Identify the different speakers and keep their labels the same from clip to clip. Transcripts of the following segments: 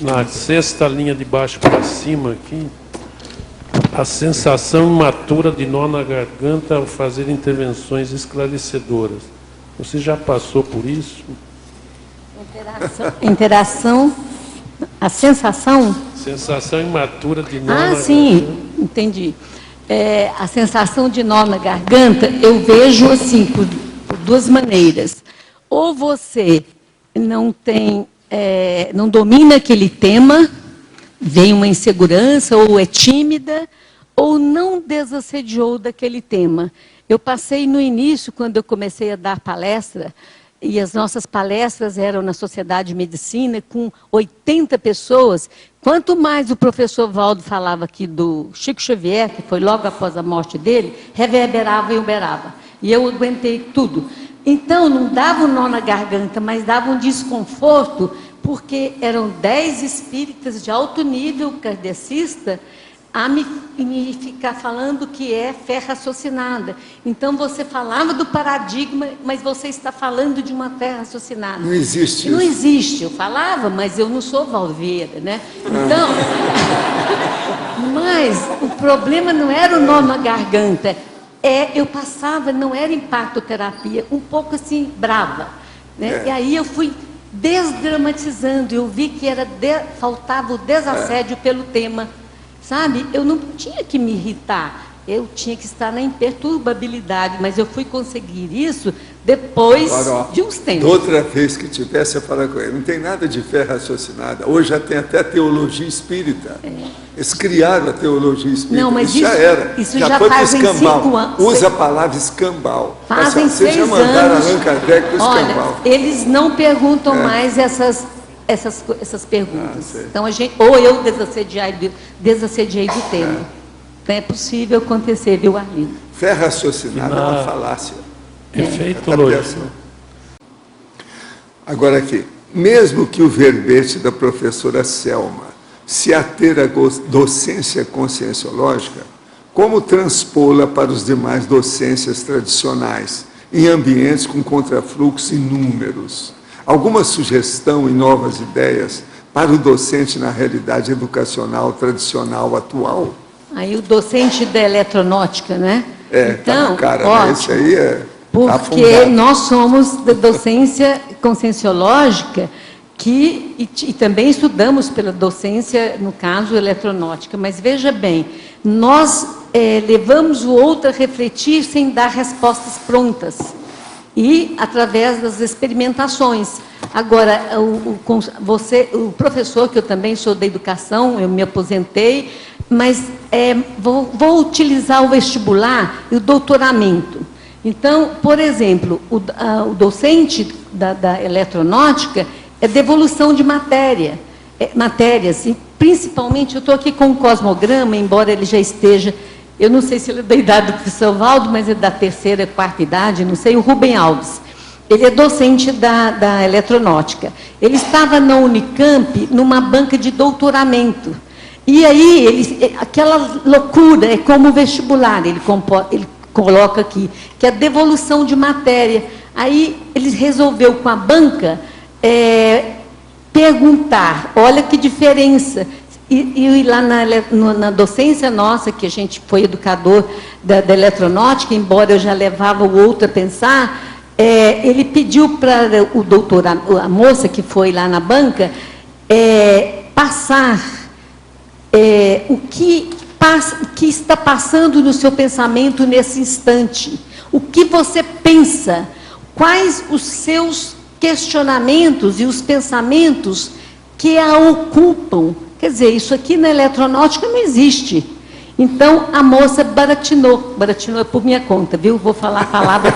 Speaker 1: na sexta linha de baixo para cima aqui, a sensação imatura de nó na garganta ao fazer intervenções esclarecedoras. Você já passou por isso?
Speaker 2: Interação, a sensação?
Speaker 1: Sensação imatura de nó na garganta.
Speaker 2: Ah, sim, entendi. A sensação de nó na garganta, eu vejo assim, por duas maneiras. Ou você não tem, não domina aquele tema, vem uma insegurança, ou é tímida, ou não desassediou daquele tema. Eu passei no início, quando eu comecei a dar palestra, e as nossas palestras eram na Sociedade de Medicina, com 80 pessoas. Quanto mais o professor Valdo falava aqui do Chico Xavier, que foi logo após a morte dele, reverberava e uberava. E eu aguentei tudo. Então, não dava um nó na garganta, mas dava um desconforto, porque eram 10 espíritas de alto nível kardecista a me ficar falando que é fé raciocinada. Então, você falava do paradigma, mas você está falando de uma fé raciocinada.
Speaker 3: Não existe
Speaker 2: Não
Speaker 3: isso.
Speaker 2: existe. Eu falava, mas eu não sou Valveira, né? Então, mas o problema não era o nó na garganta. Eu passava, não era impactoterapia, um pouco assim, brava. Né? E aí eu fui desdramatizando, eu vi que faltava o desassédio pelo tema. Sabe, eu não tinha que me irritar, eu tinha que estar na imperturbabilidade, mas eu fui conseguir isso depois de uns tempos.
Speaker 3: Outra vez que tiver, você fala com ele, não tem nada de fé raciocinada, hoje já tem até teologia espírita. Eles criaram a teologia espírita,
Speaker 2: não, mas
Speaker 3: isso já era.
Speaker 2: Isso já
Speaker 3: foi
Speaker 2: fazem
Speaker 3: escambau.
Speaker 2: 5 anos.
Speaker 3: Usa a palavra escambau.
Speaker 2: Fazem 6
Speaker 3: Vocês já mandaram
Speaker 2: anos.
Speaker 3: Allan Kardec para o escambau.
Speaker 2: Olha, eles não perguntam mais essas perguntas. Então, ou eu desassediei do tema. Então, é possível acontecer, viu, Arlindo?
Speaker 3: Fé raciocinada é uma falácia.
Speaker 1: Efeitologia.
Speaker 3: Agora aqui, mesmo que o verbete da professora Selma se ater à docência conscienciológica, como transpô-la para os demais docências tradicionais, em ambientes com contrafluxos inúmeros? Alguma sugestão e novas ideias para o docente na realidade educacional tradicional atual?
Speaker 2: Aí o docente da eletronáutica, né?
Speaker 3: Então, tá na cara,
Speaker 2: ótimo,
Speaker 3: né? Esse aí
Speaker 2: porque
Speaker 3: afundado.
Speaker 2: nós somos da docência conscienciológica e também estudamos pela docência, no caso, eletronáutica. Mas veja bem, nós levamos o outro a refletir sem dar respostas prontas. E através das experimentações. Agora, o professor, que eu também sou da educação, eu me aposentei, mas vou utilizar o vestibular e o doutoramento. Então, por exemplo, o docente da eletronáutica é devolução de matérias, e principalmente, eu estou aqui com o cosmograma, embora ele já esteja... Eu não sei se ele é da idade do professor Valdo, mas é da 3ª, 4ª idade, não sei, o Rubem Alves. Ele é docente da eletronáutica. Ele estava na Unicamp, numa banca de doutoramento. E aí, aquela loucura, é como o vestibular, ele coloca aqui, que é a devolução de matéria. Aí, ele resolveu, com a banca, perguntar, olha que diferença... E lá na docência nossa, que a gente foi educador da eletronáutica, embora eu já levava o outro a pensar, ele pediu para o doutor, a moça que foi lá na banca, passar o que está passando no seu pensamento nesse instante. O que você pensa? Quais os seus questionamentos e os pensamentos que a ocupam? Quer dizer, isso aqui na eletronáutica não existe. Então, a moça baratinou é por minha conta, viu? Vou falar a palavra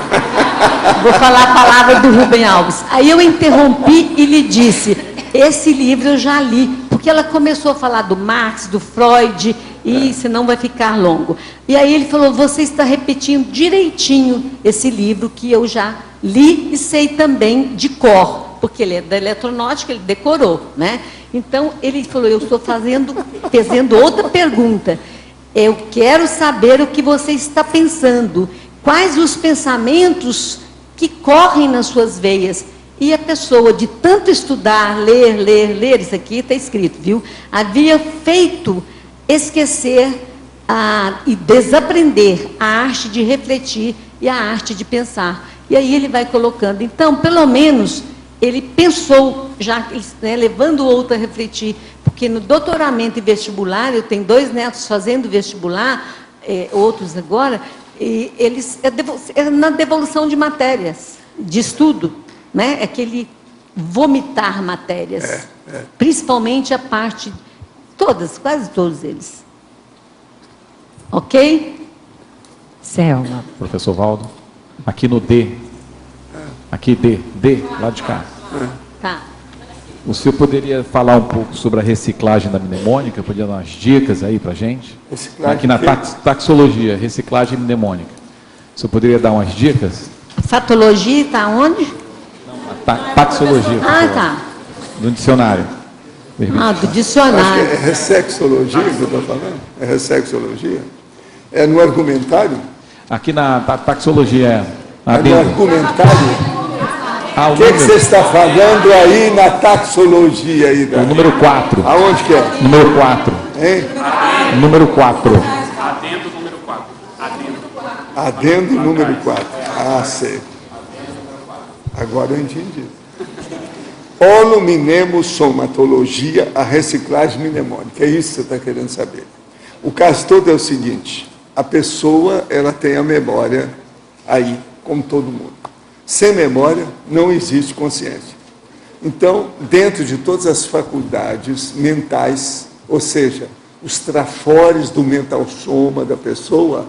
Speaker 2: do Rubem Alves. Aí eu interrompi e lhe disse, esse livro eu já li, porque ela começou a falar do Marx, do Freud, e senão vai ficar longo. E aí ele falou, você está repetindo direitinho esse livro que eu já li e sei também de cor, porque ele é da eletronáutica, ele decorou, né? Então, ele falou, eu estou fazendo outra pergunta. Eu quero saber o que você está pensando. Quais os pensamentos que correm nas suas veias? E a pessoa, de tanto estudar, ler, isso aqui está escrito, viu? Havia feito esquecer e desaprender a arte de refletir e a arte de pensar. E aí ele vai colocando. Então, pelo menos, ele pensou, já né, levando o outro a refletir, porque no doutoramento e vestibular, eu tenho 2 netos fazendo vestibular, outros agora, e eles é na devolução de matérias, de estudo, né? É aquele vomitar matérias, principalmente a parte, quase todos eles. Ok?
Speaker 4: Selma.
Speaker 5: Professor Valdo, aqui no D, aqui D, lado de cá.
Speaker 2: Tá.
Speaker 5: O senhor poderia falar um pouco sobre a reciclagem da mnemônica? Podia dar umas dicas aí para a gente?
Speaker 3: Reciclagem
Speaker 5: Aqui na taxologia, reciclagem mnemônica. O senhor poderia dar umas dicas?
Speaker 2: Fatologia está onde?
Speaker 5: Taxologia.
Speaker 2: Ah, tá.
Speaker 5: Do dicionário.
Speaker 2: Ah, do
Speaker 3: Acho que
Speaker 2: dicionário.
Speaker 3: é ressexologia que eu estou falando? É ressexologia? É no argumentário?
Speaker 5: Aqui na taxologia.
Speaker 3: É no argumentário?
Speaker 5: Ah,
Speaker 3: O que você está falando aí na taxologia aí?
Speaker 5: O número 4.
Speaker 3: Aonde que é?
Speaker 5: Número 4.
Speaker 3: Hein?
Speaker 5: Número 4.
Speaker 1: Adendo número 4.
Speaker 3: Adendo número 4. Ah, sei. Agora eu entendi. Holominemosomatologia, a reciclagem mnemônica. É isso que você está querendo saber. O caso todo é o seguinte: a pessoa, ela tem a memória aí, como todo mundo. Sem memória, não existe consciência. Então, dentro de todas as faculdades mentais, ou seja, os trafores do mental soma da pessoa,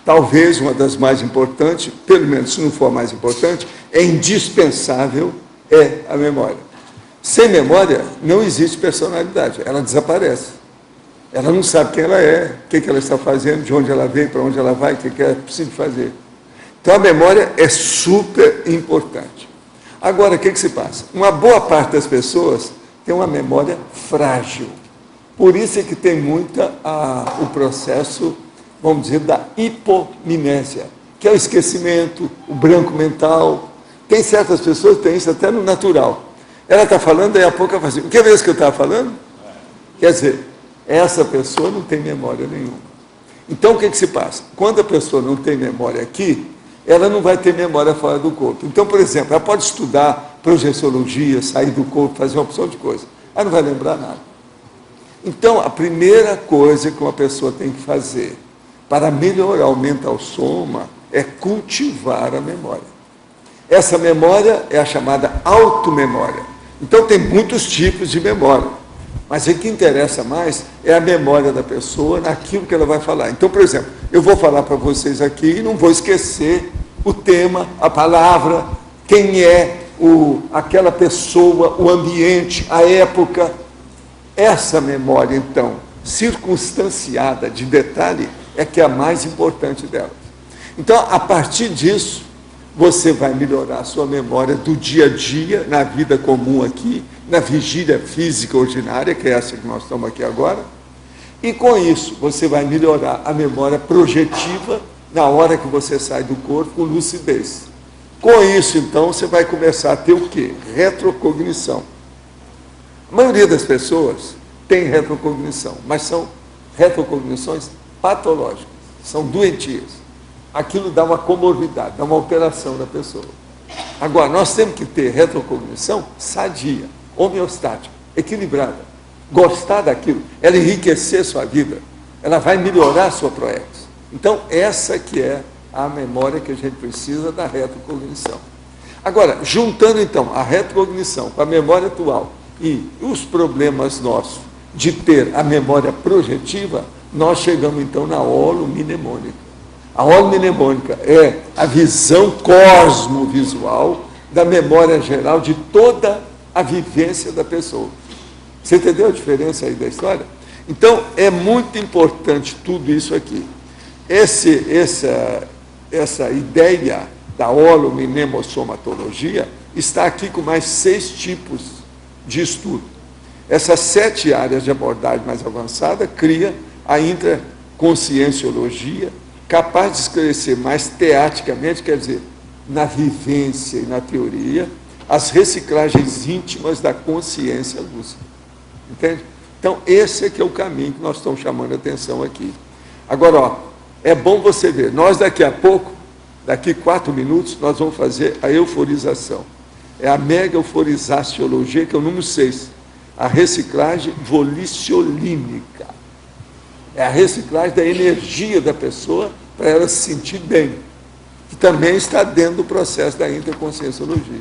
Speaker 3: talvez uma das mais importantes, pelo menos se não for a mais importante, é indispensável, é a memória. Sem memória, não existe personalidade, ela desaparece. Ela não sabe quem ela é, o que ela está fazendo, de onde ela veio, para onde ela vai, o que é preciso fazer. Então, a memória é super importante. Agora, o que se passa? Uma boa parte das pessoas tem uma memória frágil. Por isso é que tem muita o processo, vamos dizer, da hipomnésia, que é o esquecimento, o branco mental. Tem certas pessoas que têm isso até no natural. Ela está falando, daí a pouco ela fala assim, o que é mesmo que eu estava falando? Quer dizer, essa pessoa não tem memória nenhuma. Então, o que se passa? Quando a pessoa não tem memória aqui, ela não vai ter memória fora do corpo. Então, por exemplo, ela pode estudar projeciologia, sair do corpo, fazer uma opção de coisa. Ela não vai lembrar nada. Então, a primeira coisa que uma pessoa tem que fazer para melhorar o mental soma é cultivar a memória. Essa memória é a chamada automemória. Então, tem muitos tipos de memória. Mas o que interessa mais é a memória da pessoa naquilo que ela vai falar. Então, por exemplo, eu vou falar para vocês aqui e não vou esquecer o tema, a palavra, quem é aquela pessoa, o ambiente, a época. Essa memória, então, circunstanciada de detalhe, é que é a mais importante delas. Então, a partir disso, você vai melhorar a sua memória do dia a dia, na vida comum aqui, na vigília física ordinária, que é essa que nós estamos aqui agora, e com isso você vai melhorar a memória projetiva na hora que você sai do corpo com lucidez. Com isso, então, você vai começar a ter o quê? Retrocognição. A maioria das pessoas tem retrocognição, mas são retrocognições patológicas, são doentias. Aquilo dá uma comorbidade, dá uma alteração da pessoa. Agora, nós temos que ter retrocognição sadia, homeostática, equilibrada. Gostar daquilo, ela enriquecer sua vida, ela vai melhorar a sua proex. Então, essa que é a memória que a gente precisa da retrocognição. Agora, juntando então a retrocognição com a memória atual e os problemas nossos de ter a memória projetiva, nós chegamos então na holomnemônica. A holomnemônica é a visão cosmovisual da memória geral de toda a vivência da pessoa. Você entendeu a diferença aí da história? Então, é muito importante tudo isso aqui. Essa ideia da holomnemosomatologia está aqui com mais 6 tipos de estudo. Essas 7 áreas de abordagem mais avançada cria a intraconscienciologia, capaz de esclarecer mais teaticamente, quer dizer, na vivência e na teoria, as reciclagens íntimas da consciência lúcida. Entende? Então, esse é que é o caminho que nós estamos chamando a atenção aqui. Agora, ó, é bom você ver, nós daqui a pouco, daqui 4 minutos, nós vamos fazer a euforização. É a mega euforizaciologia, que é o número 6. A reciclagem voliciolínica. É a reciclagem da energia da pessoa para ela se sentir bem, que também está dentro do processo da interconscienciologia.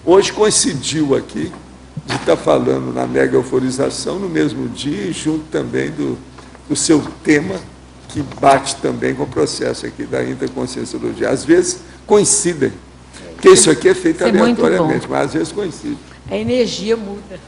Speaker 3: Hoje coincidiu aqui de estar falando na mega euforização no mesmo dia e junto também do seu tema, que bate também com o processo aqui da interconscienciologia. Às vezes coincidem, porque isso aqui é feito
Speaker 2: Isso é muito
Speaker 3: aleatoriamente,
Speaker 2: bom.
Speaker 3: mas às vezes coincide.
Speaker 2: A energia muda.